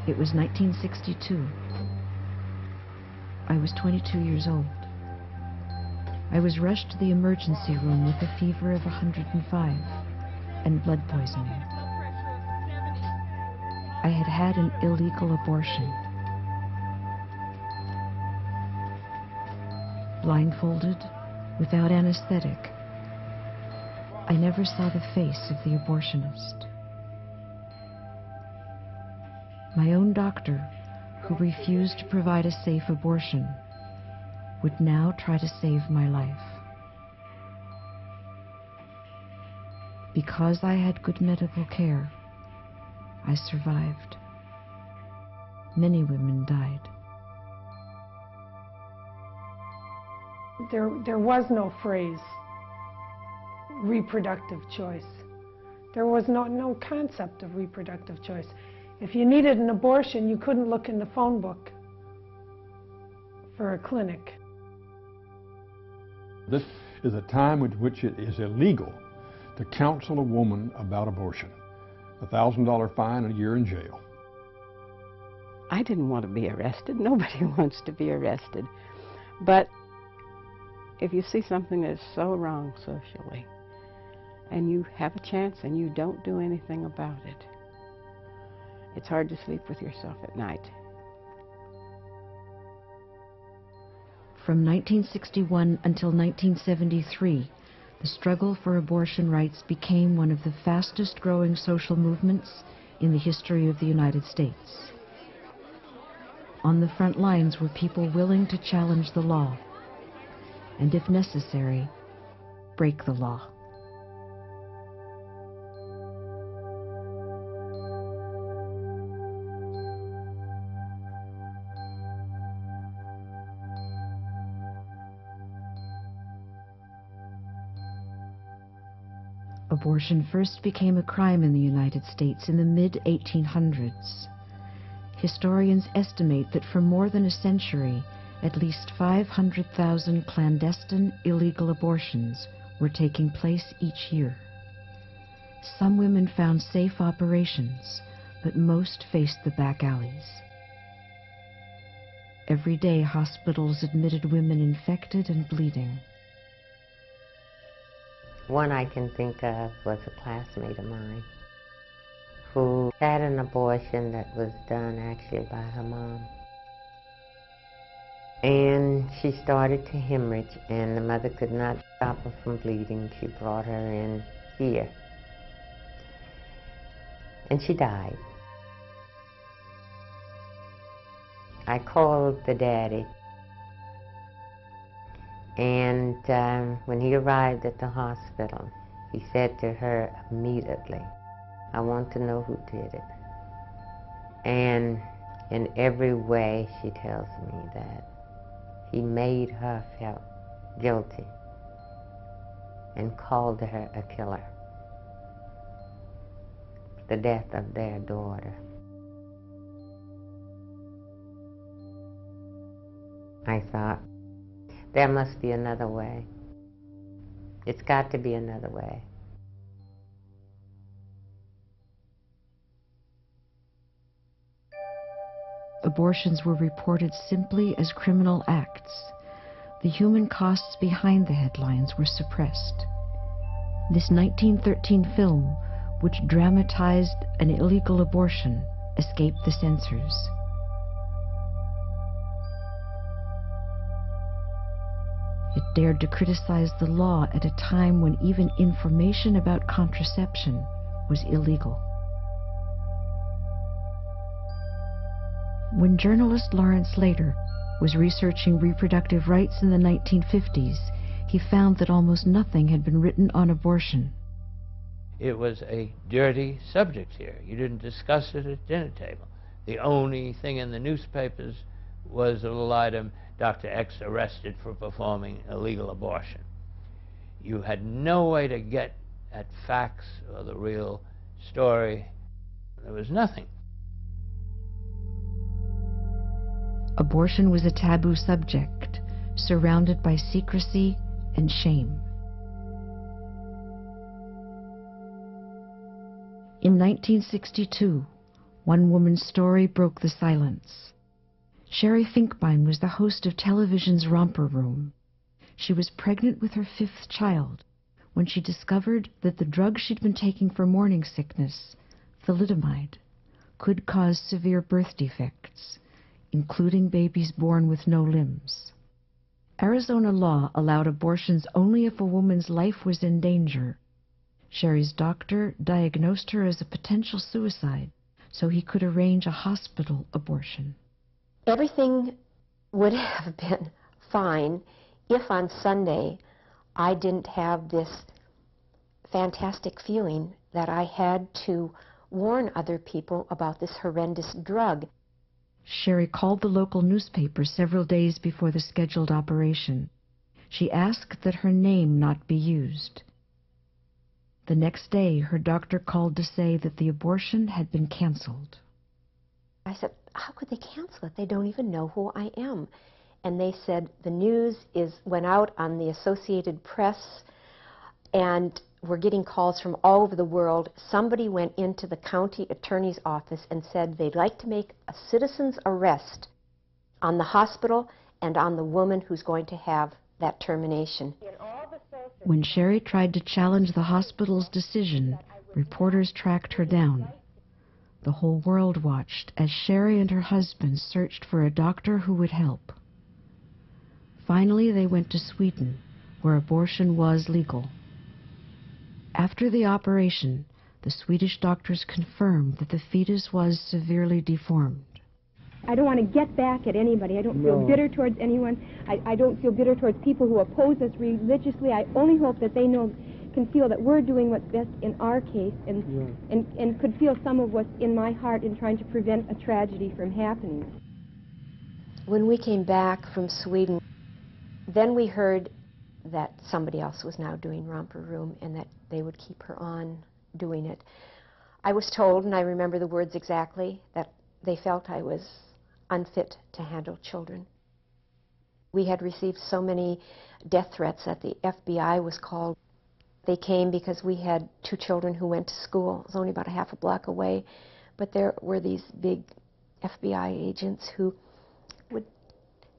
It was 1962. I was 22 years old. I was rushed to the emergency room with a fever of 105 and blood poisoning. I had had an illegal abortion. Blindfolded, without anesthetic, I never saw the face of the abortionist. My own doctor, who refused to provide a safe abortion, would now try to save my life. Because I had good medical care, I survived. Many women died. There was no phrase, reproductive choice. There was no concept of reproductive choice. If you needed an abortion, you couldn't look in the phone book for a clinic. This is a time in which it is illegal to counsel a woman about abortion. A $1,000 fine and a year in jail. I didn't want to be arrested. Nobody wants to be arrested. But if you see something that's so wrong socially, and you have a chance and you don't do anything about it, it's hard to sleep with yourself at night. From 1961 until 1973, the struggle for abortion rights became one of the fastest growing social movements in the history of the United States. On the front lines were people willing to challenge the law, and if necessary, break the law. Abortion first became a crime in the United States in the mid-1800s. Historians estimate that for more than a century, at least 500,000 clandestine, illegal abortions were taking place each year. Some women found safe operations, but most faced the back alleys. Every day, hospitals admitted women infected and bleeding. One I can think of was a classmate of mine who had an abortion that was done actually by her mom. And she started to hemorrhage, and the mother could not stop her from bleeding. She brought her in here, and she died. I called the daddy, and when he arrived at the hospital, he said to her immediately, "I want to know who did it." And in every way she tells me that he made her feel guilty and called her a killer. The death of their daughter. I thought, there must be another way. It's got to be another way. Abortions were reported simply as criminal acts. The human costs behind the headlines were suppressed. This 1913 film, which dramatized an illegal abortion, escaped the censors. It dared to criticize the law at a time when even information about contraception was illegal. When journalist Lawrence Slater was researching reproductive rights in the 1950s, he found that almost nothing had been written on abortion. It was a dirty subject here. You didn't discuss it at dinner table. The only thing in the newspapers was a little item, Dr. X arrested for performing illegal abortion. You had no way to get at facts or the real story. There was nothing. Abortion was a taboo subject, surrounded by secrecy and shame. In 1962, One woman's story broke the silence. Sherry Finkbein was the host of television's Romper Room. She was pregnant with her 5th child when she discovered that the drug she'd been taking for morning sickness, thalidomide, could cause severe birth defects, including babies born with no limbs. Arizona law allowed abortions only if a woman's life was in danger. Sherry's doctor diagnosed her as a potential suicide, so he could arrange a hospital abortion. Everything would have been fine if on Sunday I didn't have this fantastic feeling that I had to warn other people about this horrendous drug. Sherry called the local newspaper several days before the scheduled operation. She asked that her name not be used. The next day, her doctor called to say that the abortion had been canceled. I said, how could they cancel it? They don't even know who I am. And they said the news went out on the Associated Press, and we're getting calls from all over the world. Somebody went into the county attorney's office and said they'd like to make a citizen's arrest on the hospital and on the woman who's going to have that termination. When Sherry tried to challenge the hospital's decision, reporters tracked her down. The whole world watched as Sherry and her husband searched for a doctor who would help. Finally, they went to Sweden, where abortion was legal. After the operation, the Swedish doctors confirmed that the fetus was severely deformed. I don't want to get back at anybody. I don't feel bitter towards anyone. I don't feel bitter towards people who oppose us religiously. I only hope that they can feel that we're doing what's best in our case and could feel some of what's in my heart in trying to prevent a tragedy from happening. When we came back from Sweden, then we heard that somebody else was now doing Romper Room and that they would keep her on doing it. I was told, and I remember the words exactly, that they felt I was unfit to handle children. We had received so many death threats that the FBI was called. They came because we had 2 children who went to school. It was only about a half a block away, but there were these big FBI agents who would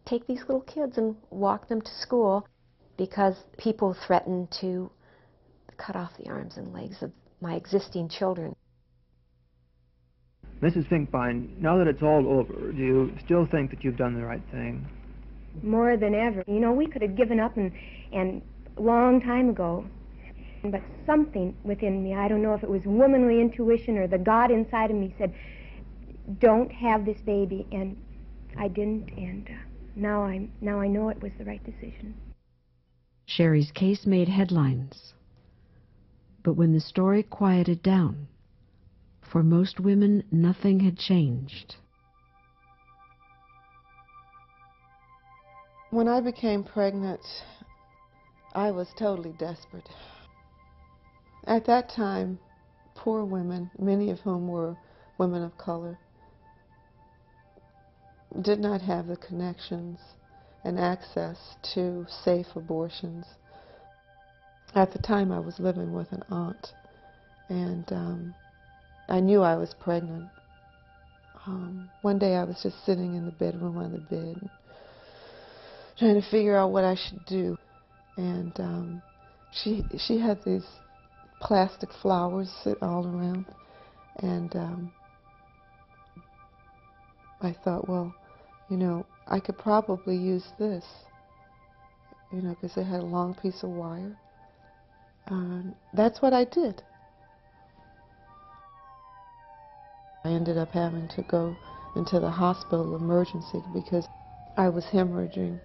take these little kids and walk them to school because people threatened to cut off the arms and legs of my existing children. Mrs. Finkbein, now that it's all over, do you still think that you've done the right thing? More than ever. You know, we could have given up and a long time ago. But something within me, I don't know if it was womanly intuition or the God inside of me, said, don't have this baby. And I didn't, and now I know it was the right decision. Sherry's case made headlines. But when the story quieted down, for most women, nothing had changed. When I became pregnant, I was totally desperate. At that time, poor women, many of whom were women of color, did not have the connections and access to safe abortions. At the time, I was living with an aunt, and I knew I was pregnant. One day I was just sitting in the bedroom on the bed, trying to figure out what I should do. And she had these plastic flowers sit all around. And I thought, well, you know, I could probably use this, you know, because it had a long piece of wire. That's what I did. I ended up having to go into the hospital emergency because I was hemorrhaging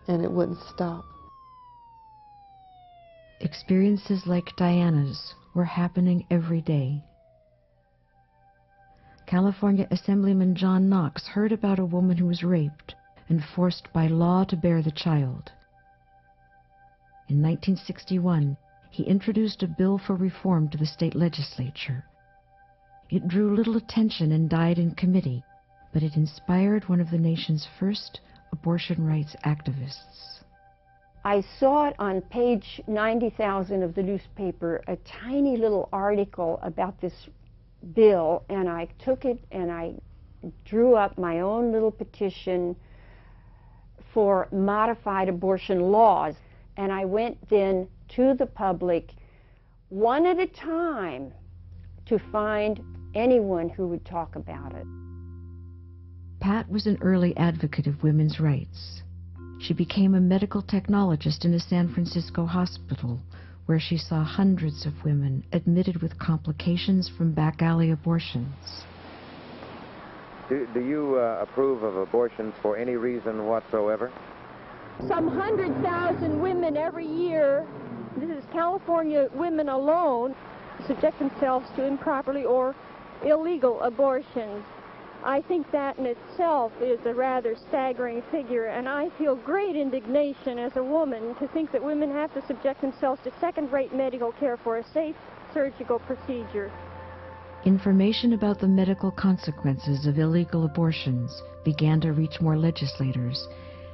and it wouldn't stop. Experiences like Diana's were happening every day. California Assemblyman John Knox heard about a woman who was raped and forced by law to bear the child. In 1961, he introduced a bill for reform to the state legislature. It drew little attention and died in committee, but it inspired one of the nation's first abortion rights activists. I saw it on page 90,000 of the newspaper, a tiny little article about this bill, and I took it and I drew up my own little petition for modified abortion laws. And I went then to the public one at a time to find anyone who would talk about it. Pat was an early advocate of women's rights. She became a medical technologist in a San Francisco hospital where she saw hundreds of women admitted with complications from back alley abortions. Do you approve of abortions for any reason whatsoever? Some 100,000 women every year, this is California women alone, subject themselves to improperly or illegal abortions. I think that in itself is a rather staggering figure, and I feel great indignation as a woman to think that women have to subject themselves to second-rate medical care for a safe surgical procedure. Information about the medical consequences of illegal abortions began to reach more legislators,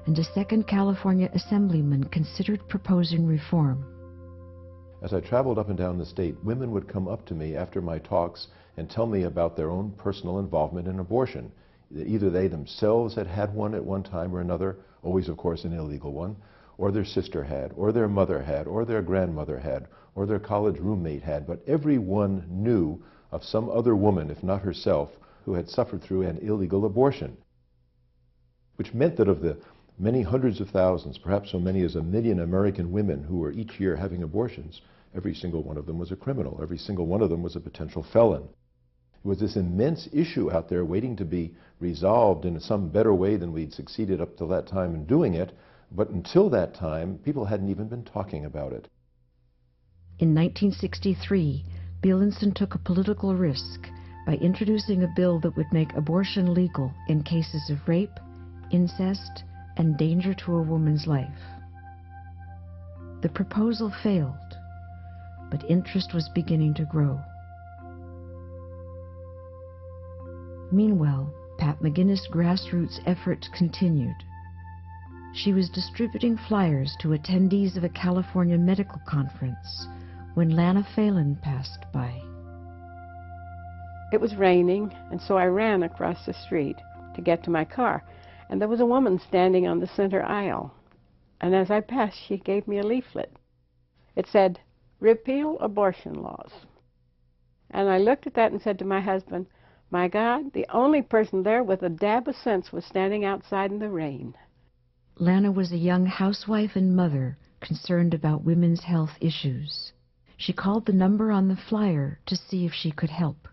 and a second California assemblyman considered proposing reform. As I traveled up and down the state, women would come up to me after my talks and tell me about their own personal involvement in abortion. Either they themselves had had one at one time or another, always of course an illegal one, or their sister had, or their mother had, or their grandmother had, or their college roommate had, but everyone knew of some other woman, if not herself, who had suffered through an illegal abortion. Which meant that of the many hundreds of thousands, perhaps so many as 1 million American women who were each year having abortions, every single one of them was a criminal. Every single one of them was a potential felon. It was this immense issue out there waiting to be resolved in some better way than we'd succeeded up to that time in doing it, but until that time, people hadn't even been talking about it. In 1963, Bielenson took a political risk by introducing a bill that would make abortion legal in cases of rape, incest, and danger to a woman's life. The proposal failed, but interest was beginning to grow. Meanwhile, Pat Maginnis' grassroots efforts continued. She was distributing flyers to attendees of a California medical conference when Lana Phelan passed by. It was raining, and so I ran across the street to get to my car. And there was a woman standing on the center aisle. And as I passed, she gave me a leaflet. It said, "Repeal abortion laws." And I looked at that and said to my husband, my God, the only person there with a dab of sense was standing outside in the rain. Lana was a young housewife and mother concerned about women's health issues. She called the number on the flyer to see if she could help.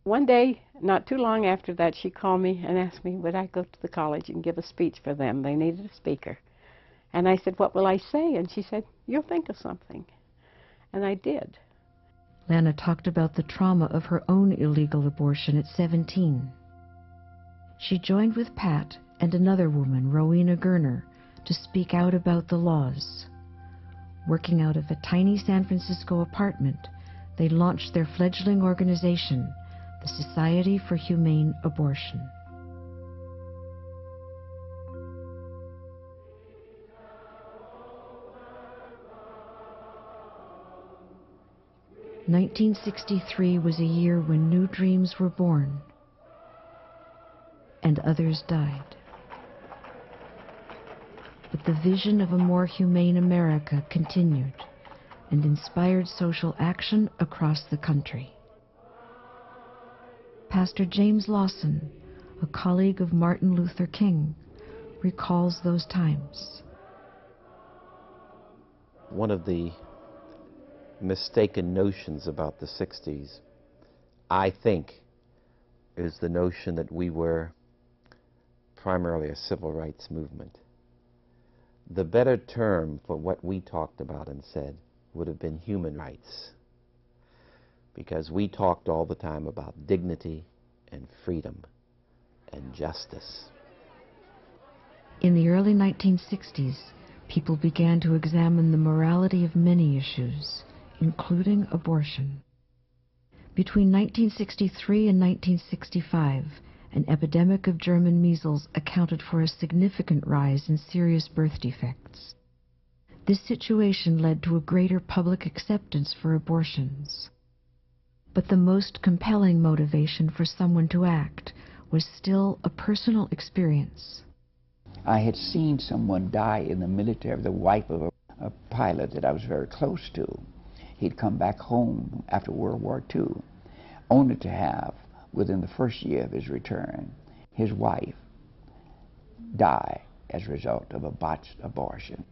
One day, not too long after that, she called me and asked me would I go to the college and give a speech for them. They needed a speaker. And I said, what will I say? And she said, you'll think of something. And I did. Lana talked about the trauma of her own illegal abortion at 17. She joined with Pat and another woman, Rowena Gerner, to speak out about the laws. Working out of a tiny San Francisco apartment, they launched their fledgling organization, the Society for Humane Abortion. "1963 was a year when new dreams were born and others died. But the vision of a more humane America continued and inspired social action across the country. Pastor James Lawson, a colleague of Martin Luther King, recalls those times. One of the mistaken notions about the 60s, I think, is the notion that we were primarily a civil rights movement. The better term for what we talked about and said would have been human rights, because we talked all the time about dignity and freedom and justice. In the early 1960s, people began to examine the morality of many issues, including abortion. Between 1963 and 1965, an epidemic of German measles accounted for a significant rise in serious birth defects. This situation led to a greater public acceptance for abortions. But the most compelling motivation for someone to act was still a personal experience. I had seen someone die in the military, the wife of a pilot that I was very close to. He'd come back home after World War II, only to have, within the first year of his return, his wife die as a result of a botched abortion.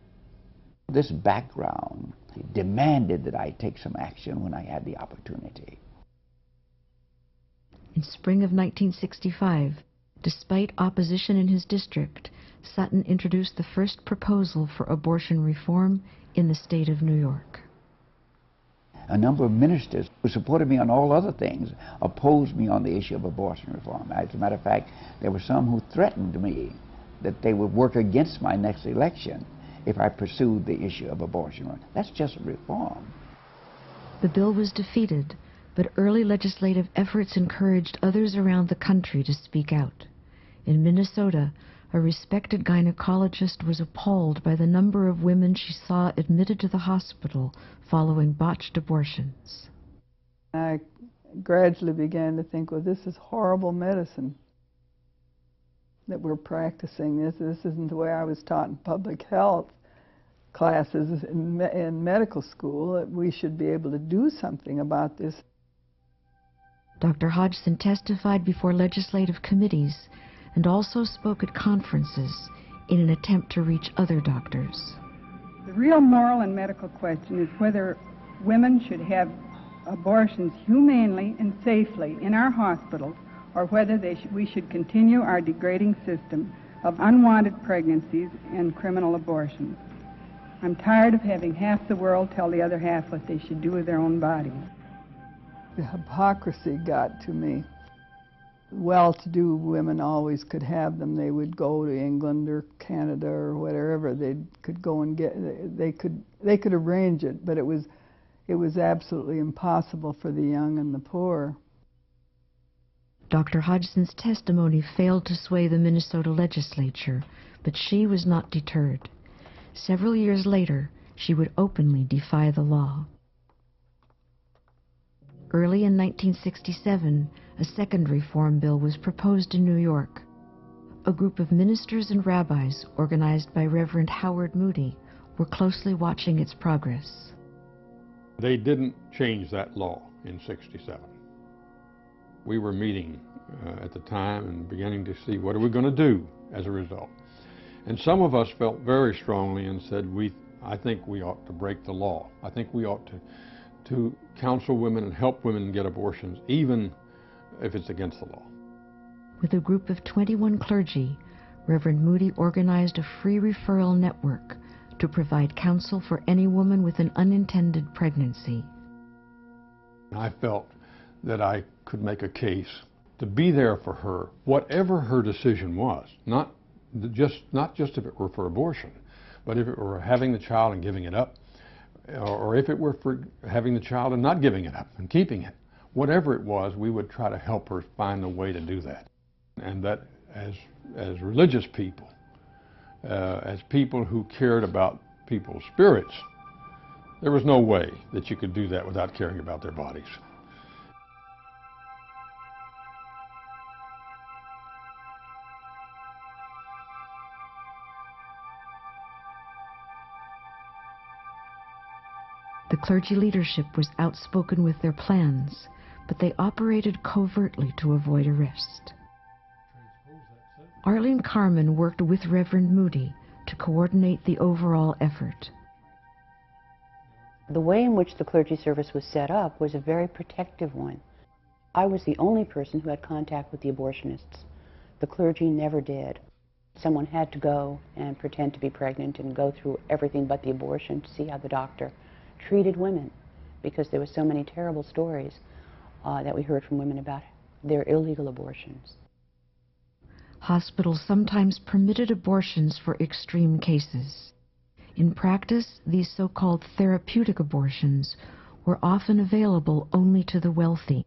This background demanded that I take some action when I had the opportunity. In spring of 1965, despite opposition in his district, Sutton introduced the first proposal for abortion reform in the state of New York. A number of ministers who supported me on all other things opposed me on the issue of abortion reform. As a matter of fact, there were some who threatened me that they would work against my next election if I pursued the issue of abortion. That's just reform. The bill was defeated, but early legislative efforts encouraged others around the country to speak out. In Minnesota, a respected gynecologist was appalled by the number of women she saw admitted to the hospital following botched abortions. I gradually began to think, well, this is horrible medicine that we're practicing. This isn't the way I was taught in public health classes in medical school, that we should be able to do something about this. Dr. Hodgson testified before legislative committees and also spoke at conferences in an attempt to reach other doctors. The real moral and medical question is whether women should have abortions humanely and safely in our hospitals, or whether we should continue our degrading system of unwanted pregnancies and criminal abortions. I'm tired of having half the world tell the other half what they should do with their own bodies. The hypocrisy got to me. Well-to-do women always could have them. They would go to England or Canada or wherever. They could go and get. They could arrange it, but it was absolutely impossible for the young and the poor. Dr. Hodgson's testimony failed to sway the Minnesota legislature, but she was not deterred. Several years later, she would openly defy the law. Early in 1967, a second reform bill was proposed in New York. A group of ministers and rabbis, organized by Reverend Howard Moody, were closely watching its progress. They didn't change that law in '67. We were meeting at the time and beginning to see what are we going to do as a result. And some of us felt very strongly and said, I think we ought to break the law. I think we ought to counsel women and help women get abortions, even if it's against the law. With a group of 21 clergy, Reverend Moody organized a free referral network to provide counsel for any woman with an unintended pregnancy. I felt that I could make a case to be there for her, whatever her decision was, not just if it were for abortion, but if it were having the child and giving it up, or if it were for having the child and not giving it up and keeping it. Whatever it was, we would try to help her find a way to do that. And that as religious people, as people who cared about people's spirits, there was no way that you could do that without caring about their bodies. The clergy leadership was outspoken with their plans, but they operated covertly to avoid arrest. Arlene Carmen worked with Reverend Moody to coordinate the overall effort. The way in which the clergy service was set up was a very protective one. I was the only person who had contact with the abortionists. The clergy never did. Someone had to go and pretend to be pregnant and go through everything but the abortion to see how the doctor treated women, because there were so many terrible stories that we heard from women about their illegal abortions. Hospitals sometimes permitted abortions for extreme cases. In practice, these so-called therapeutic abortions were often available only to the wealthy.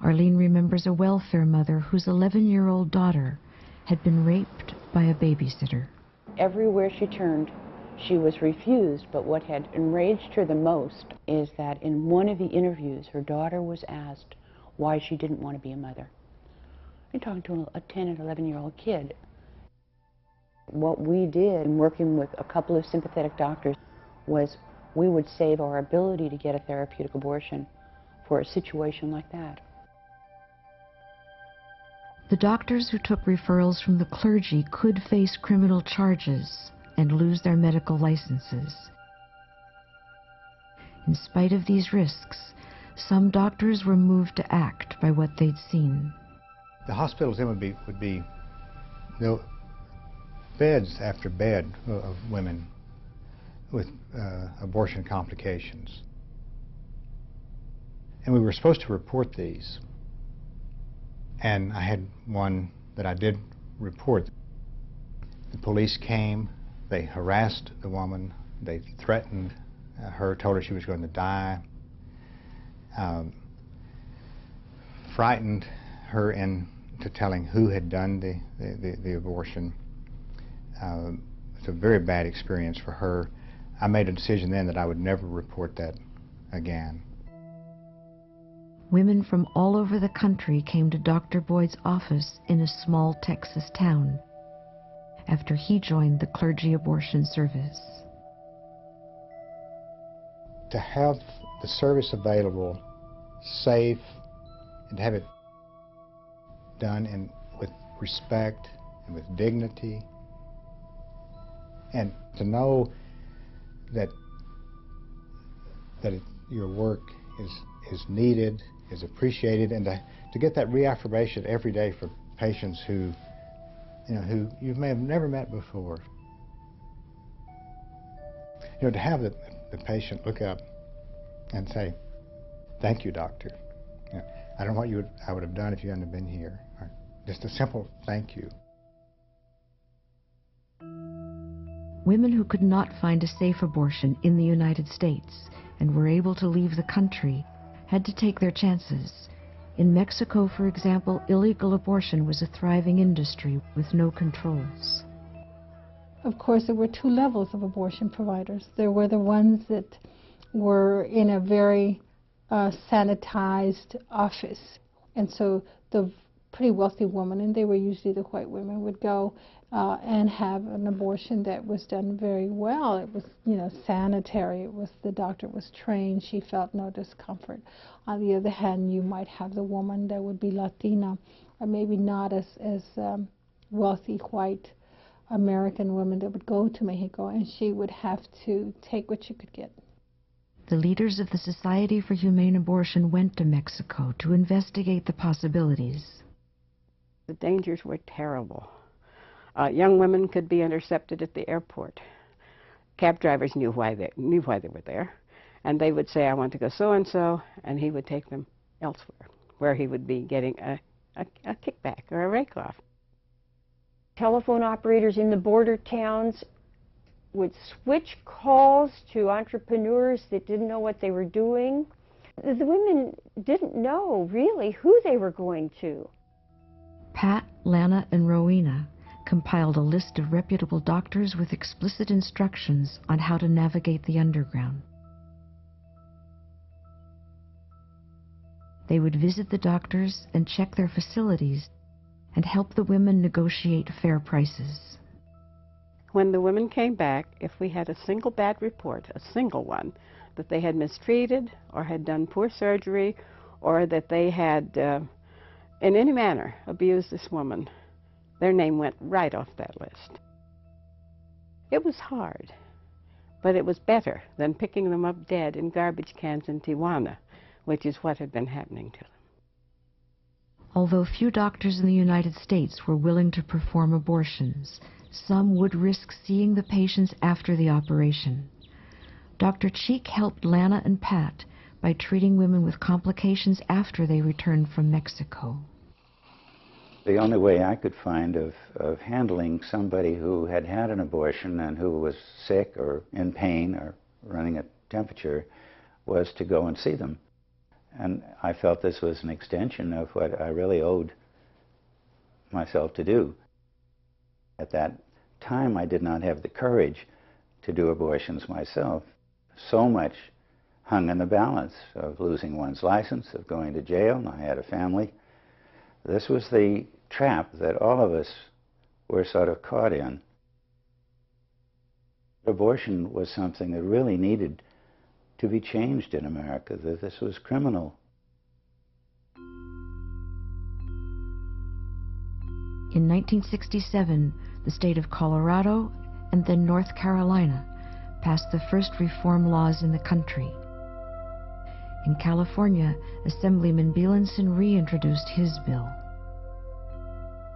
Arlene remembers a welfare mother whose 11-year-old daughter had been raped by a babysitter. Everywhere she turned, She was refused, but what had enraged her the most is that in one of the interviews, her daughter was asked why she didn't want to be a mother. You're talking to a 10 and 11-year-old kid. What we did in working with a couple of sympathetic doctors was we would save our ability to get a therapeutic abortion for a situation like that. The doctors who took referrals from the clergy could face criminal charges and lose their medical licenses. In spite of these risks, some doctors were moved to act by what they'd seen. The hospitals then would be beds after bed of women with abortion complications. And we were supposed to report these. And I had one that I did report. The police came, they harassed the woman, they threatened her, told her she was going to die, frightened her into telling who had done the abortion. It's a very bad experience for her. I made a decision then that I would never report that again. Women from all over the country came to Dr. Boyd's office in a small Texas town after he joined the clergy abortion service. To have the service available, safe, and have it done with respect and with dignity, and to know that your work is needed, is appreciated, and to get that reaffirmation every day from patients who you may have never met before. To have the patient look up and say, "Thank you, doctor. I don't know what I would have done if you hadn't been here." Or just a simple thank you. Women who could not find a safe abortion in the United States and were able to leave the country had to take their chances. In Mexico, for example, illegal abortion was a thriving industry with no controls. Of course, there were two levels of abortion providers. There were the ones that were in a very sanitized office. And so the pretty wealthy woman, and they were usually the white women, would go and have an abortion that was done very well. It was, sanitary. It was, the doctor was trained. She felt no discomfort. On the other hand, you might have the woman that would be Latina, or maybe not as wealthy white American woman that would go to Mexico, and she would have to take what she could get. The leaders of the Society for Humane Abortion went to Mexico to investigate the possibilities. The dangers were terrible. Young women could be intercepted at the airport. Cab drivers knew why they were there, and they would say, "I want to go so-and-so," and he would take them elsewhere, where he would be getting a kickback or a rake-off. Telephone operators in the border towns would switch calls to entrepreneurs that didn't know what they were doing. The women didn't know really who they were going to. Pat, Lana, and Rowena compiled a list of reputable doctors with explicit instructions on how to navigate the underground. They would visit the doctors and check their facilities and help the women negotiate fair prices. When the women came back, if we had a single bad report, a single one, that they had mistreated or had done poor surgery or that they had in any manner abused this woman, their name went right off that list. It was hard, but it was better than picking them up dead in garbage cans in Tijuana, which is what had been happening to them. Although few doctors in the United States were willing to perform abortions, some would risk seeing the patients after the operation. Dr. Cheek helped Lana and Pat by treating women with complications after they returned from Mexico. The only way I could find of handling somebody who had had an abortion and who was sick or in pain or running a temperature was to go and see them. And I felt this was an extension of what I really owed myself to do. At that time, I did not have the courage to do abortions myself. So much hung in the balance of losing one's license, of going to jail. I had a family. This was the trap that all of us were sort of caught in. Abortion was something that really needed to be changed in America, that this was criminal. In 1967, the state of Colorado and then North Carolina passed the first reform laws in the country. In California, Assemblyman Bielenson reintroduced his bill.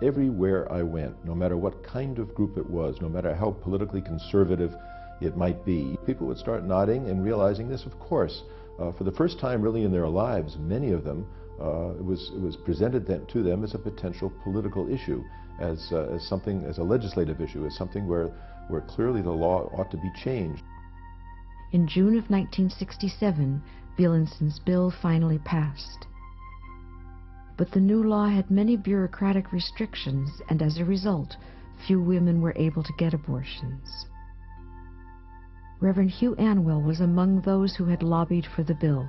Everywhere I went, no matter what kind of group it was, no matter how politically conservative it might be, people would start nodding and realizing this, of course. For the first time really in their lives, many of them, it was presented to them as a potential political issue, as a legislative issue, as something where clearly the law ought to be changed. In June of 1967, Bielenson's bill finally passed. But the new law had many bureaucratic restrictions, and as a result, few women were able to get abortions. Reverend Hugh Anwell was among those who had lobbied for the bill.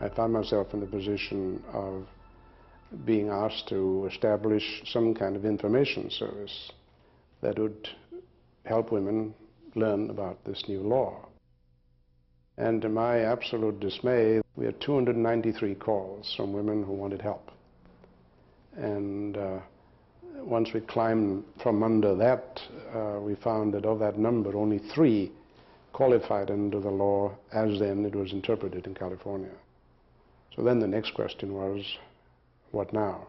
I found myself in the position of being asked to establish some kind of information service that would help women learn about this new law. And to my absolute dismay, we had 293 calls from women who wanted help. And once we climbed from under that, we found that of that number, only 3 qualified under the law as then it was interpreted in California. So then the next question was, what now?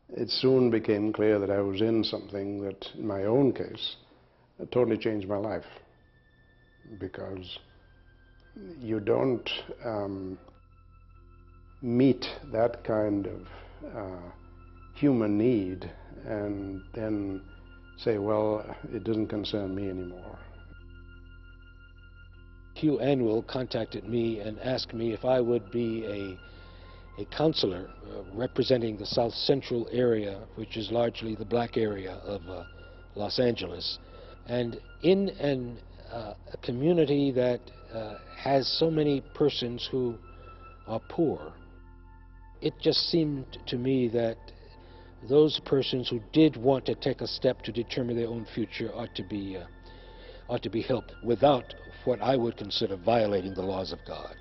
It soon became clear that I was in something that, in my own case, totally changed my life. Because you don't meet that kind of human need and then say, well, it doesn't concern me anymore. Hugh Anwell contacted me and asked me if I would be a counselor representing the South Central area, which is largely the black area of Los Angeles. And in a community that has so many persons who are poor, it just seemed to me that those persons who did want to take a step to determine their own future ought to be helped without what I would consider violating the laws of God.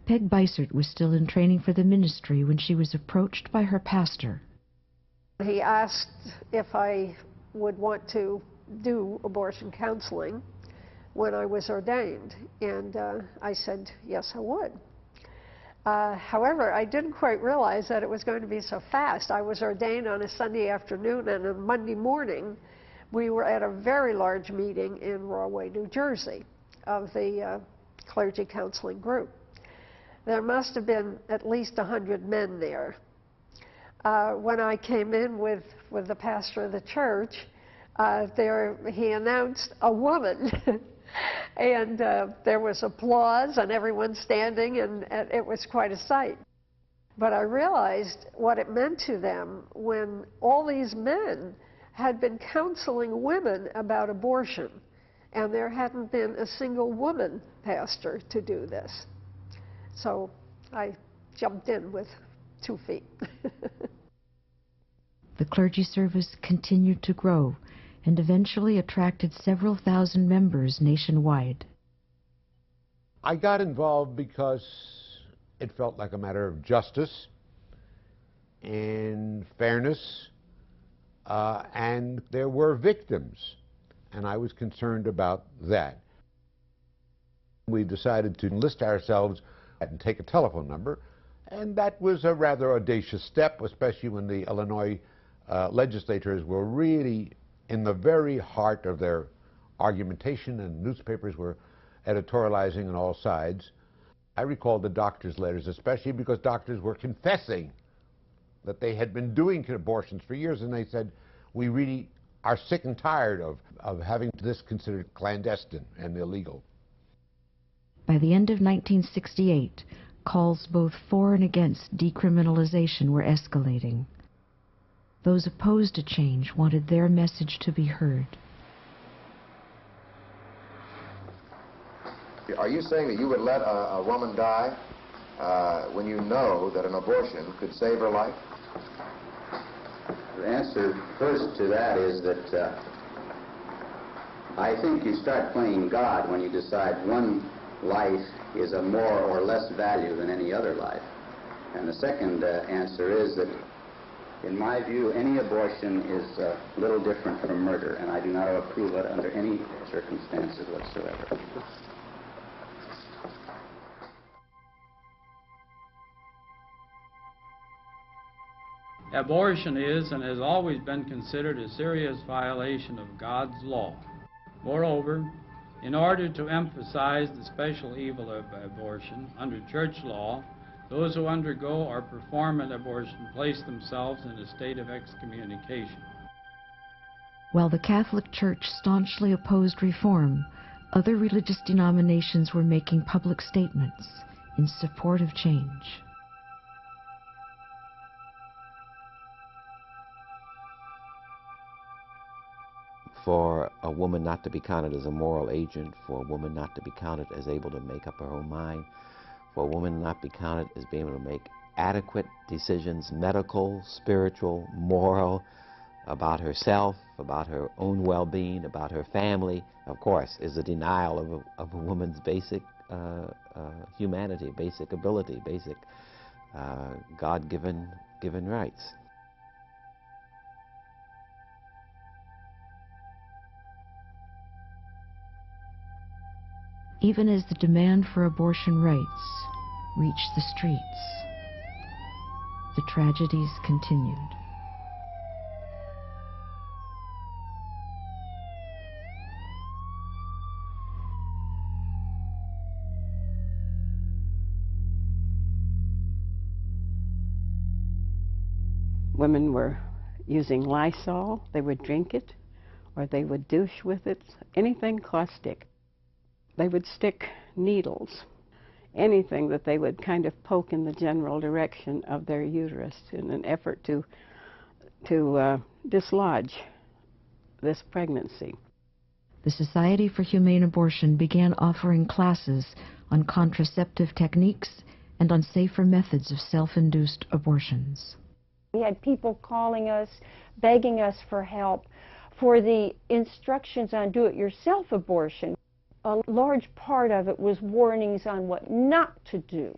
Peg Bysert was still in training for the ministry when she was approached by her pastor. He asked if I would want to do abortion counseling when I was ordained, and I said, yes, I would. However, I didn't quite realize that it was going to be so fast. I was ordained on a Sunday afternoon, and on Monday morning, we were at a very large meeting in Rahway, New Jersey, of the clergy counseling group. There must have been at least 100 men there. When I came in with the pastor of the church, he announced a woman. And there was applause and everyone standing, and it was quite a sight. But I realized what it meant to them when all these men had been counseling women about abortion, and there hadn't been a single woman pastor to do this. So I jumped in with 2 feet. The clergy service continued to grow and eventually attracted several thousand members nationwide. I got involved because it felt like a matter of justice and fairness, and there were victims, and I was concerned about that. We decided to enlist ourselves and take a telephone number, and that was a rather audacious step, especially when the Illinois legislators were really in the very heart of their argumentation, and newspapers were editorializing on all sides. I recall the doctors' letters, especially because doctors were confessing that they had been doing abortions for years, and they said, we really are sick and tired of having this considered clandestine and illegal. By the end of 1968, calls both for and against decriminalization were escalating. Those opposed to change wanted their message to be heard. Are you saying that you would let a woman die when you know that an abortion could save her life? The answer first to that is that I think you start playing God when you decide one life is of more or less value than any other life. And the second answer is that, in my view, any abortion is a little different from murder, and I do not approve it under any circumstances whatsoever. Abortion is and has always been considered a serious violation of God's law. Moreover, in order to emphasize the special evil of abortion, under church law, those who undergo or perform an abortion place themselves in a state of excommunication. While the Catholic Church staunchly opposed reform, other religious denominations were making public statements in support of change. For a woman not to be counted as a moral agent, for a woman not to be counted as able to make up her own mind, for a woman not be counted as being able to make adequate decisions, medical, spiritual, moral, about herself, about her own well-being, about her family, of course, is a denial of a woman's basic humanity, basic ability, basic God-given rights. Even as the demand for abortion rights reached the streets, the tragedies continued. Women were using Lysol, they would drink it, or they would douche with it, anything caustic. They would stick needles, anything that they would kind of poke in the general direction of their uterus in an effort to dislodge this pregnancy. The Society for Humane Abortion began offering classes on contraceptive techniques and on safer methods of self-induced abortions. We had people calling us, begging us for help for the instructions on do-it-yourself abortion. A large part of it was warnings on what not to do.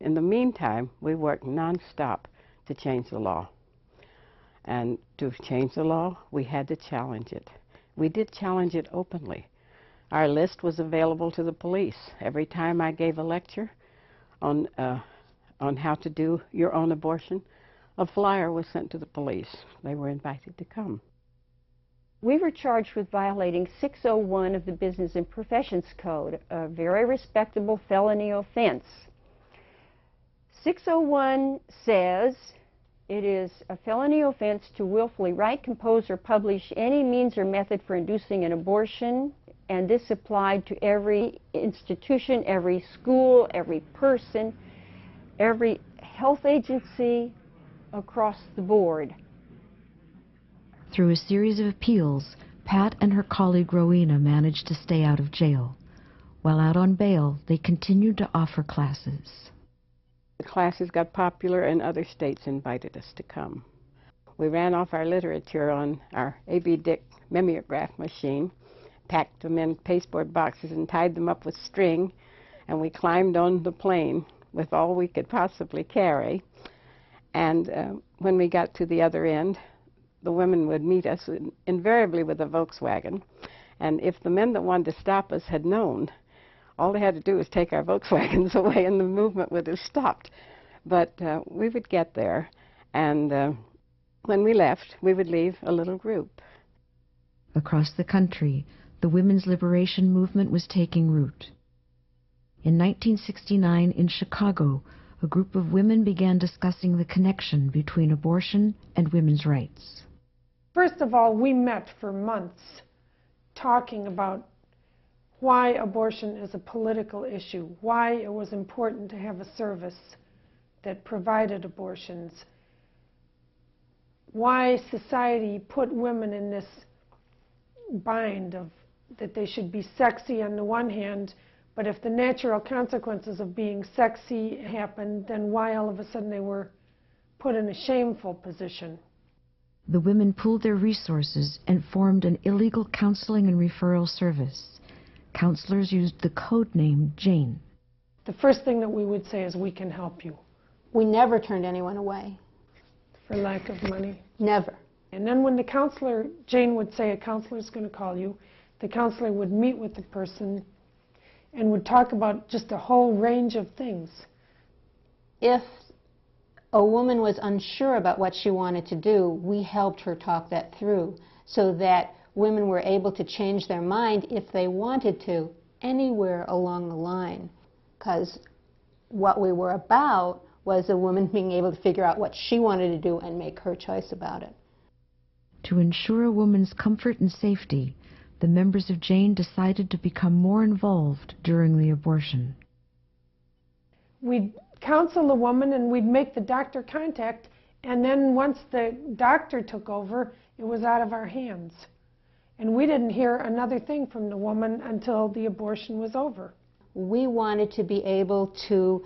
In the meantime, we worked nonstop to change the law. And to change the law, we had to challenge it. We did challenge it openly. Our list was available to the police. Every time I gave a lecture on how to do your own abortion, a flyer was sent to the police. They were invited to come. We were charged with violating 601 of the Business and Professions Code, a very respectable felony offense. 601 says it is a felony offense to willfully write, compose, or publish any means or method for inducing an abortion, and this applied to every institution, every school, every person, every health agency across the board. Through a series of appeals, Pat and her colleague Rowena managed to stay out of jail. While out on bail, they continued to offer classes. The classes got popular and other states invited us to come. We ran off our literature on our A.B. Dick mimeograph machine, packed them in pasteboard boxes and tied them up with string, and we climbed on the plane with all we could possibly carry. And when we got to the other end, the women would meet us invariably with a Volkswagen. And if the men that wanted to stop us had known, all they had to do was take our Volkswagens away and the movement would have stopped. But we would get there, and when we left, we would leave a little group. Across the country, the women's liberation movement was taking root. In 1969, in Chicago, a group of women began discussing the connection between abortion and women's rights. First of all, we met for months talking about why abortion is a political issue, why it was important to have a service that provided abortions, why society put women in this bind of that they should be sexy on the one hand, but if the natural consequences of being sexy happened, then why all of a sudden they were put in a shameful position? The women pooled their resources and formed an illegal counseling and referral service. Counselors used the code name Jane. The first thing that we would say is, we can help you. We never turned anyone away. For lack of money? Never. And then when the counselor, Jane would say, a counselor is going to call you, the counselor would meet with the person and would talk about just a whole range of things. If a woman was unsure about what she wanted to do, we helped her talk that through so that women were able to change their mind if they wanted to, anywhere along the line. Because what we were about was a woman being able to figure out what she wanted to do and make her choice about it. To ensure a woman's comfort and safety, the members of Jane decided to become more involved during the abortion. We'd counsel the woman and we'd make the doctor contact, and then once the doctor took over, it was out of our hands. And we didn't hear another thing from the woman until the abortion was over. We wanted to be able to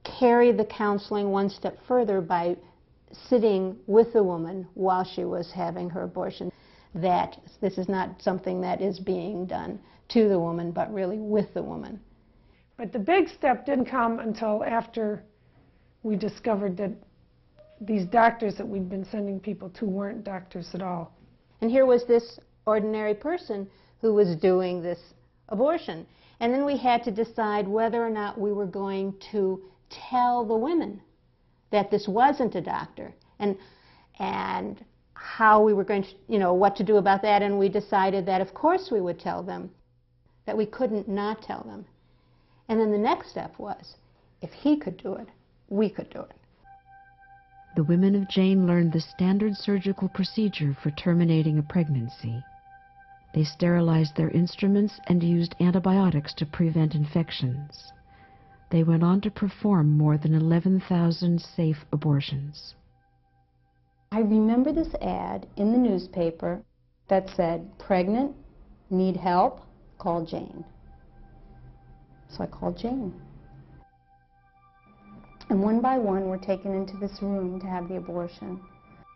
carry the counseling one step further by sitting with the woman while she was having her abortion. That this is not something that is being done to the woman, but really with the woman. But the big step didn't come until after we discovered that these doctors that we'd been sending people to weren't doctors at all. And here was this ordinary person who was doing this abortion. And then we had to decide whether or not we were going to tell the women that this wasn't a doctor, and how we were going to, what to do about that. And we decided that of course we would tell them, that we couldn't not tell them. And then the next step was, if he could do it, we could do it. The women of Jane learned the standard surgical procedure for terminating a pregnancy. They sterilized their instruments and used antibiotics to prevent infections. They went on to perform more than 11,000 safe abortions. I remember this ad in the newspaper that said, "Pregnant, need help, call Jane." So I called Jane. And one by one were taken into this room to have the abortion.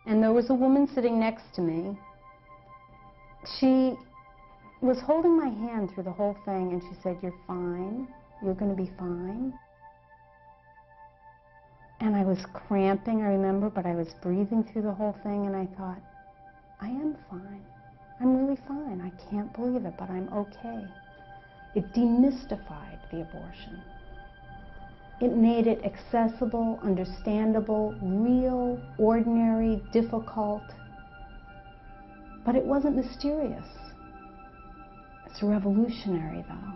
And there was a woman sitting next to me. She was holding my hand through the whole thing, and she said, "You're fine. You're going to be fine." And I was cramping, I remember, but I was breathing through the whole thing, and I thought, I am fine. I'm really fine. I can't believe it, but I'm okay. It demystified the abortion. It made it accessible, understandable, real, ordinary, difficult. But it wasn't mysterious. It's revolutionary, though.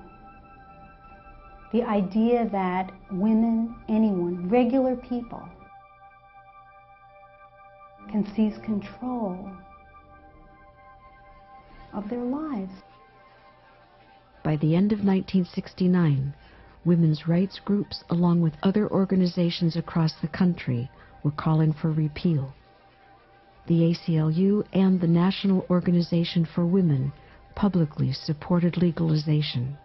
The idea that women, anyone, regular people, can seize control of their lives. By the end of 1969, women's rights groups, along with other organizations across the country, were calling for repeal. The ACLU and the National Organization for Women publicly supported legalization.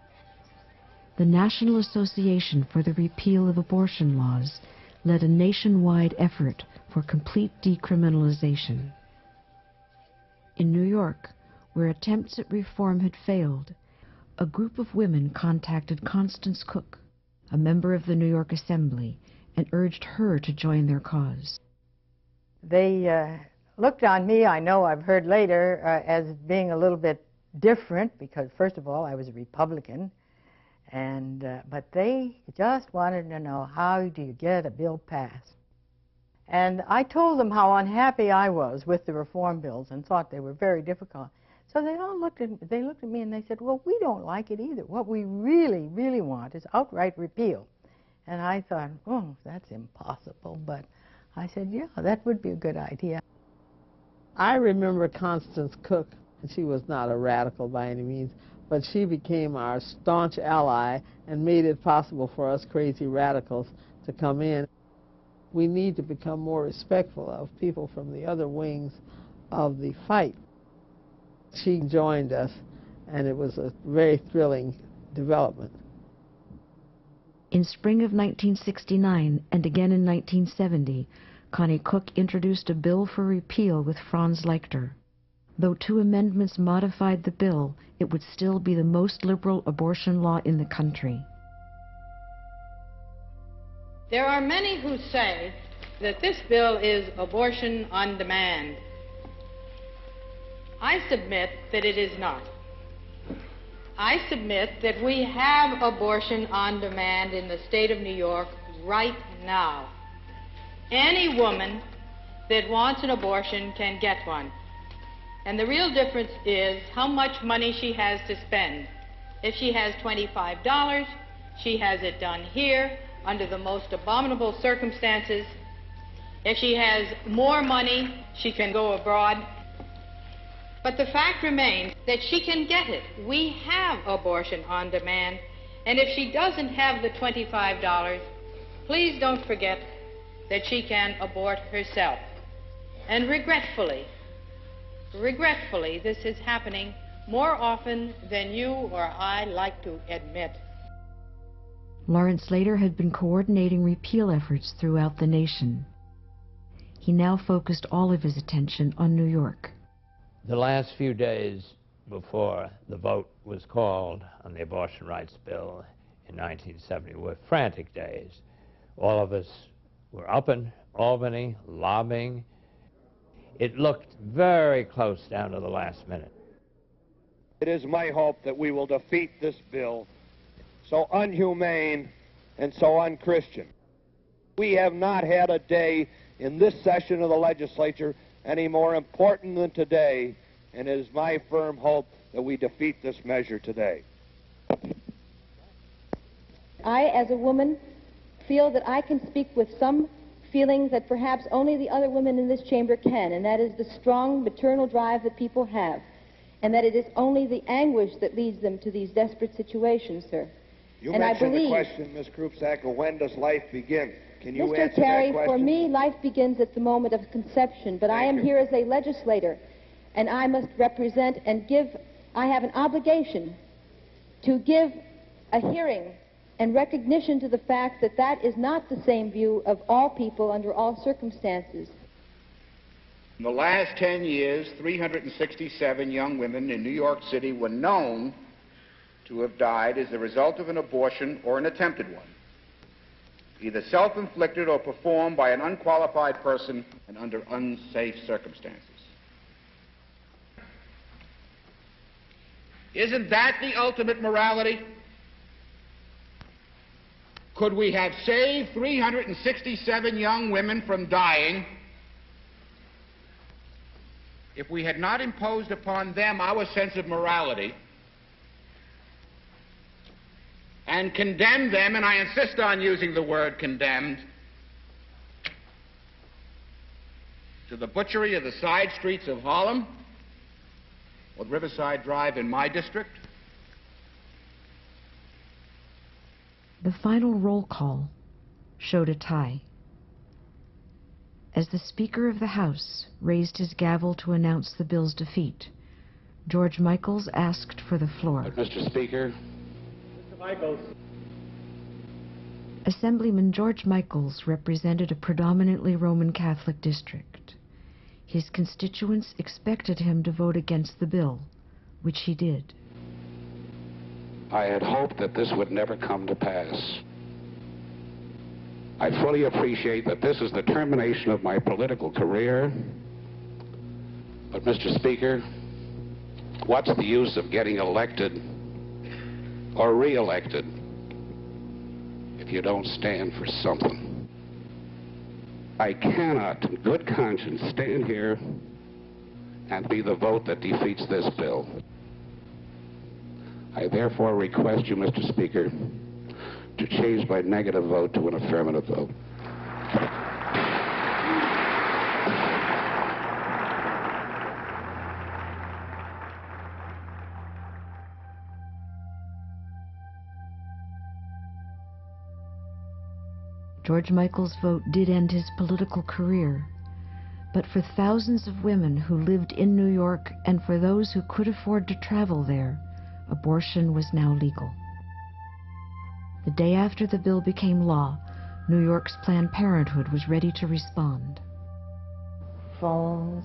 The National Association for the Repeal of Abortion Laws led a nationwide effort for complete decriminalization. In New York, where attempts at reform had failed, a group of women contacted Constance Cook, a member of the New York Assembly, and urged her to join their cause. They looked on me, I know I've heard later, as being a little bit different, because first of all I was a Republican, but they just wanted to know, how do you get a bill passed? And I told them how unhappy I was with the reform bills and thought they were very difficult. So they looked at me and they said, well, we don't like it either. What we really, really want is outright repeal. And I thought, oh, that's impossible. But I said, yeah, that would be a good idea. I remember Constance Cook. She was not a radical by any means, but she became our staunch ally and made it possible for us crazy radicals to come in. We need to become more respectful of people from the other wings of the fight. She joined us, and it was a very thrilling development. In spring of 1969 and again in 1970, Connie Cook introduced a bill for repeal with Franz Leichter. Though 2 amendments modified the bill, it would still be the most liberal abortion law in the country. There are many who say that this bill is abortion on demand. I submit that it is not. I submit that we have abortion on demand in the state of New York right now. Any woman that wants an abortion can get one. And the real difference is how much money she has to spend. If she has $25, she has it done here under the most abominable circumstances. If she has more money, she can go abroad. But the fact remains that she can get it. We have abortion on demand. And if she doesn't have the $25, please don't forget that she can abort herself. And regretfully, this is happening more often than you or I like to admit. Lawrence Slater had been coordinating repeal efforts throughout the nation. He now focused all of his attention on New York. The last few days before the vote was called on the Abortion Rights Bill in 1970 were frantic days. All of us were up in Albany lobbying. It looked very close down to the last minute. It is my hope that we will defeat this bill, so unhumane and so unchristian. We have not had a day in this session of the legislature any more important than today, and it is my firm hope that we defeat this measure today. I, as a woman, feel that I can speak with some feeling that perhaps only the other women in this chamber can, and that is the strong maternal drive that people have, and that it is only the anguish that leads them to these desperate situations, sir. You and mentioned I believe, the question, Ms. Krupsack, of when does life begin? Can you Mr. answer Terry, that question? for me, life begins at the moment of conception, but I am here as a legislator, and I must represent and give, I have an obligation to give a hearing and recognition to the fact that that is not the same view of all people under all circumstances. In the last 10 years, 367 young women in New York City were known to have died as a result of an abortion or an attempted one, either self-inflicted or performed by an unqualified person and under unsafe circumstances. Isn't that the ultimate morality? Could we have saved 367 young women from dying if we had not imposed upon them our sense of morality and condemned them, and I insist on using the word condemned, to the butchery of the side streets of Harlem or Riverside Drive in my district? The final roll call showed a tie. As the Speaker of the House raised his gavel to announce the bill's defeat, George Michaels asked for the floor. Mr. Speaker. Mr. Michaels. Assemblyman George Michaels represented a predominantly Roman Catholic district. His constituents expected him to vote against the bill, which he did. I had hoped that this would never come to pass. I fully appreciate that this is the termination of my political career. But, Mr. Speaker, what's the use of getting elected or re-elected if you don't stand for something? I cannot, in good conscience, stand here and be the vote that defeats this bill. I therefore request you, Mr. Speaker, to change my negative vote to an affirmative vote. George Michaels' vote did end his political career, but for thousands of women who lived in New York and for those who could afford to travel there, abortion was now legal. The day after the bill became law, New York's Planned Parenthood was ready to respond. Phones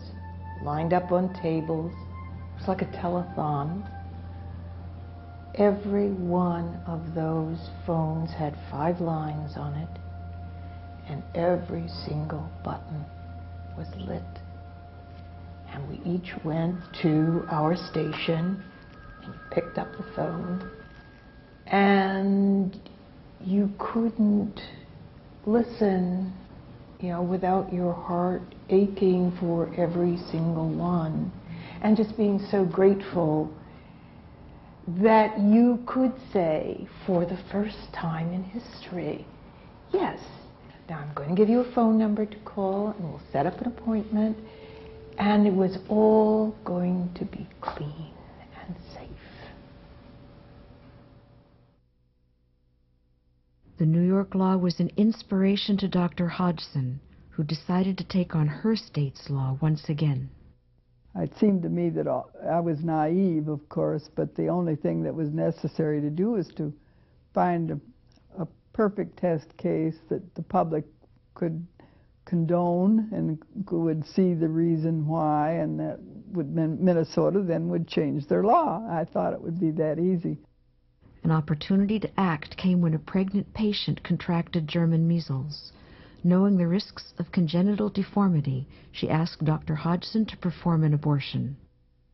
lined up on tables. It was like a telethon. Every one of those phones had 5 lines on it, and every single button was lit. And we each went to our station and picked up the phone, and you couldn't listen, without your heart aching for every single one, and just being so grateful that you could say, for the first time in history, yes, now I'm going to give you a phone number to call, and we'll set up an appointment, and it was all going to be clean and safe. The New York law was an inspiration to Dr. Hodgson, who decided to take on her state's law once again. It seemed to me that I was naive, of course, but the only thing that was necessary to do was to find a perfect test case that the public could condone and would see the reason why, and that Minnesota then would change their law. I thought it would be that easy. An opportunity to act came when a pregnant patient contracted German measles. Knowing the risks of congenital deformity, she asked Dr. Hodgson to perform an abortion.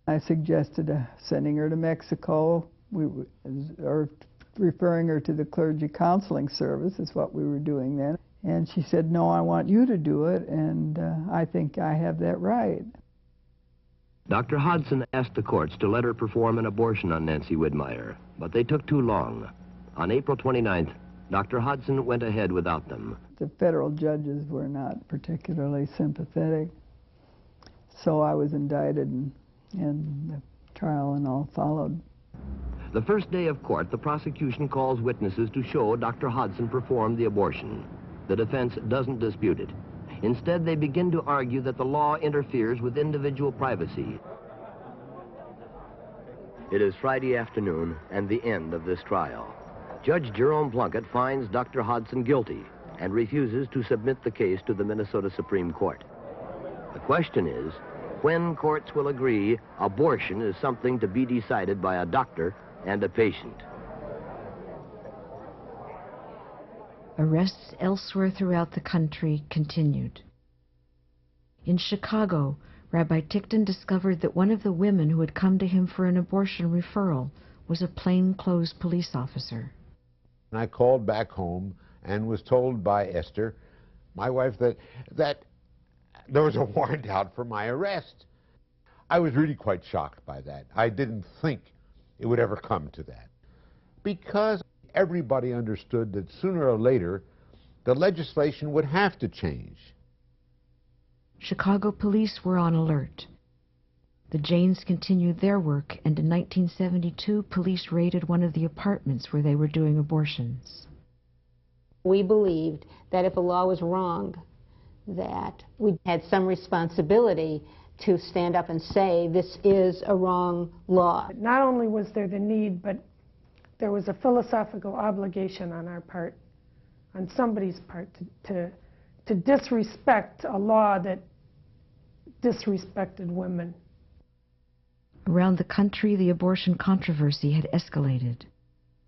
I suggested sending her to Mexico, or referring her to the clergy counseling service is what we were doing then. And she said, no, I want you to do it, and I think I have that right. Dr. Hodgson asked the courts to let her perform an abortion on Nancy Widmeyer, but they took too long. On April 29th, Dr. Hodgson went ahead without them. The federal judges were not particularly sympathetic, so I was indicted, and the trial and all followed. The first day of court, the prosecution calls witnesses to show Dr. Hodgson performed the abortion. The defense doesn't dispute it. Instead, they begin to argue that the law interferes with individual privacy. It is Friday afternoon and the end of this trial. Judge Jerome Plunkett finds Dr. Hodgson guilty and refuses to submit the case to the Minnesota Supreme Court. The question is, when courts will agree abortion is something to be decided by a doctor and a patient. Arrests elsewhere throughout the country continued. In Chicago, Rabbi Tickton discovered that one of the women who had come to him for an abortion referral was a plainclothes police officer. And I called back home and was told by Esther, my wife, that there was a warrant out for my arrest. I was really quite shocked by that. I didn't think it would ever come to that, because everybody understood that sooner or later the legislation would have to change. Chicago police were on alert. The Janes continued their work, and in 1972, police raided one of the apartments where they were doing abortions. We believed that if a law was wrong, that we had some responsibility to stand up and say this is a wrong law. Not only was there the need, but there was a philosophical obligation on our part, on somebody's part, to disrespect a law that disrespected women. Around the country, the abortion controversy had escalated.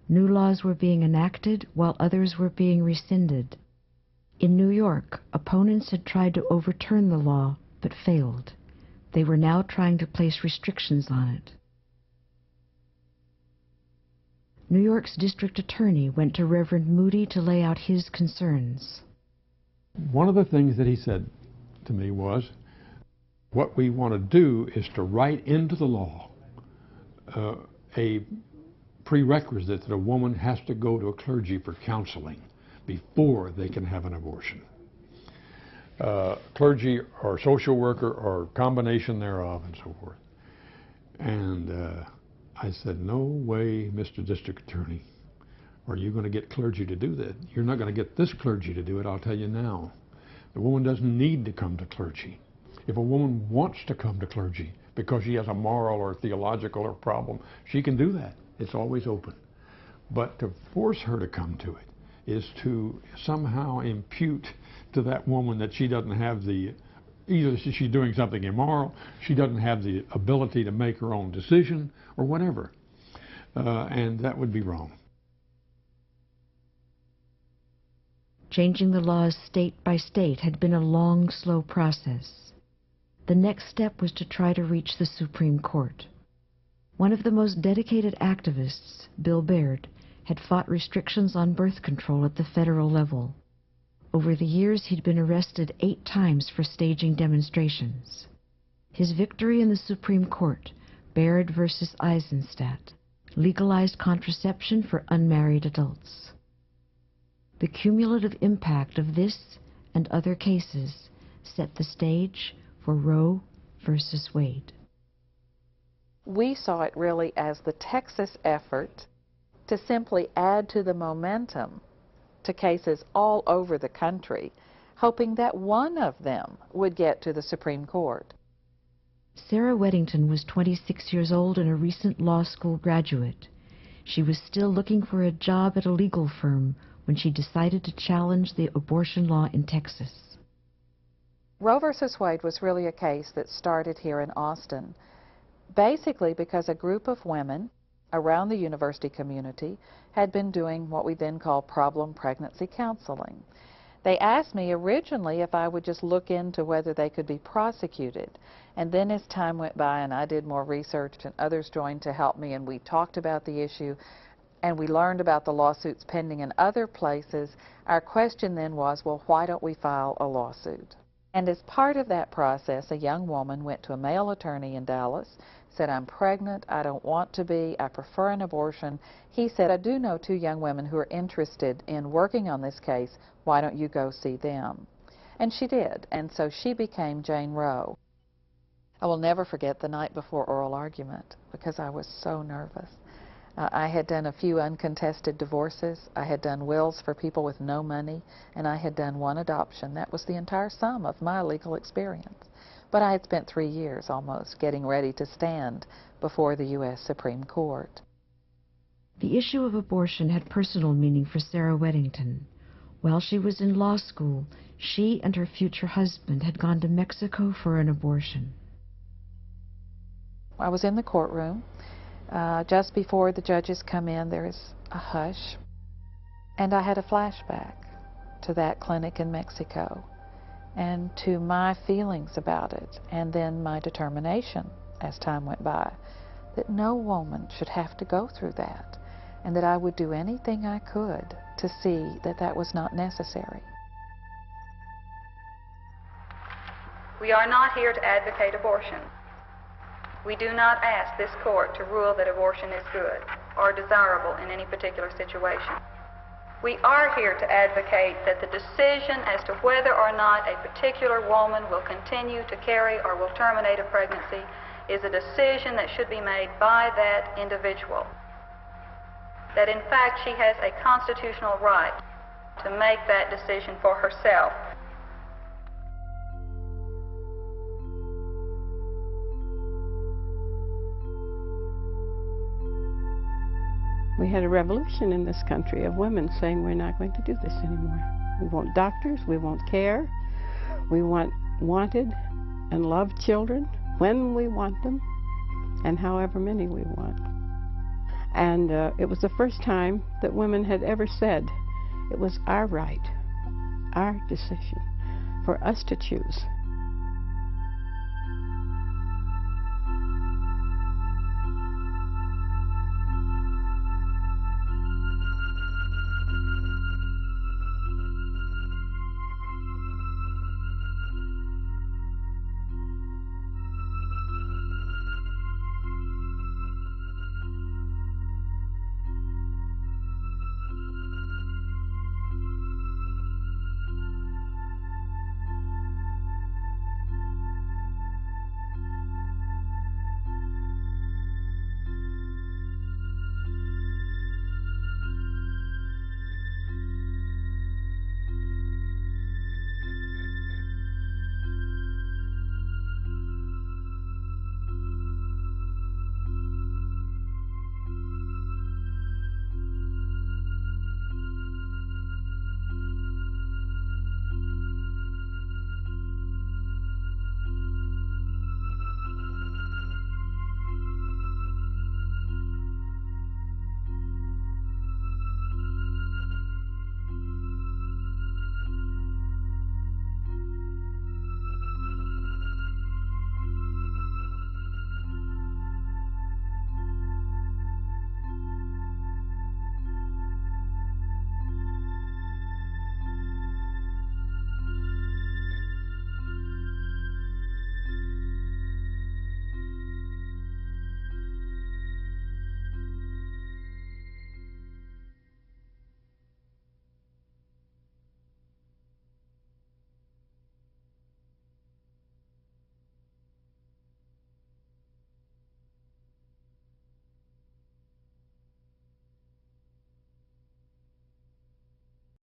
New laws were being enacted while others were being rescinded. In New York, opponents had tried to overturn the law, but failed. They were now trying to place restrictions on it. New York's district attorney went to Reverend Moody to lay out his concerns. One of the things that he said to me was, what we want to do is to write into the law a prerequisite that a woman has to go to a clergy for counseling before they can have an abortion. Clergy or social worker or combination thereof and so forth. And I said, no way, Mr. District Attorney, are you going to get clergy to do that. You're not going to get this clergy to do it, I'll tell you now. The woman doesn't need to come to clergy. If a woman wants to come to clergy because she has a moral or theological or problem, she can do that. It's always open. But to force her to come to it is to somehow impute to that woman that she doesn't have the, either she's doing something immoral, she doesn't have the ability to make her own decision, or whatever. And that would be wrong. Changing the laws state by state had been a long, slow process. The next step was to try to reach the Supreme Court. One of the most dedicated activists, Bill Baird, had fought restrictions on birth control at the federal level. Over the years, he'd been arrested 8 times for staging demonstrations. His victory in the Supreme Court, Baird versus Eisenstadt, legalized contraception for unmarried adults. The cumulative impact of this and other cases set the stage for Roe versus Wade. We saw it really as the Texas effort to simply add to the momentum to cases all over the country, hoping that one of them would get to the Supreme Court. Sarah Weddington was 26 years old and a recent law school graduate. She was still looking for a job at a legal firm when she decided to challenge the abortion law in Texas. Roe versus Wade was really a case that started here in Austin, basically because a group of women around the university community had been doing what we then call problem pregnancy counseling. They asked me originally if I would just look into whether they could be prosecuted. And then as time went by and I did more research and others joined to help me and we talked about the issue and we learned about the lawsuits pending in other places, our question then was, well, why don't we file a lawsuit? And as part of that process, a young woman went to a male attorney in Dallas, said, I'm pregnant, I don't want to be, I prefer an abortion. He said, I do know 2 young women who are interested in working on this case, why don't you go see them? And she did, and so she became Jane Roe. I will never forget the night before oral argument because I was so nervous. I had done a few uncontested divorces, I had done wills for people with no money, and I had done 1 adoption. That was the entire sum of my legal experience. But I had spent 3 years almost getting ready to stand before the U.S. Supreme Court. The issue of abortion had personal meaning for Sarah Weddington. While she was in law school, she and her future husband had gone to Mexico for an abortion. I was in the courtroom. Just before the judges come in, there is a hush. And I had a flashback to that clinic in Mexico and to my feelings about it, and then my determination as time went by that no woman should have to go through that, and that I would do anything I could to see that that was not necessary. We are not here to advocate abortion. We do not ask this court to rule that abortion is good or desirable in any particular situation. We are here to advocate that the decision as to whether or not a particular woman will continue to carry or will terminate a pregnancy is a decision that should be made by that individual. That in fact she has a constitutional right to make that decision for herself. We had a revolution in this country of women saying we're not going to do this anymore. We want doctors, we want care, we want wanted and loved children when we want them and however many we want. And it was the first time that women had ever said it was our right, our decision, for us to choose.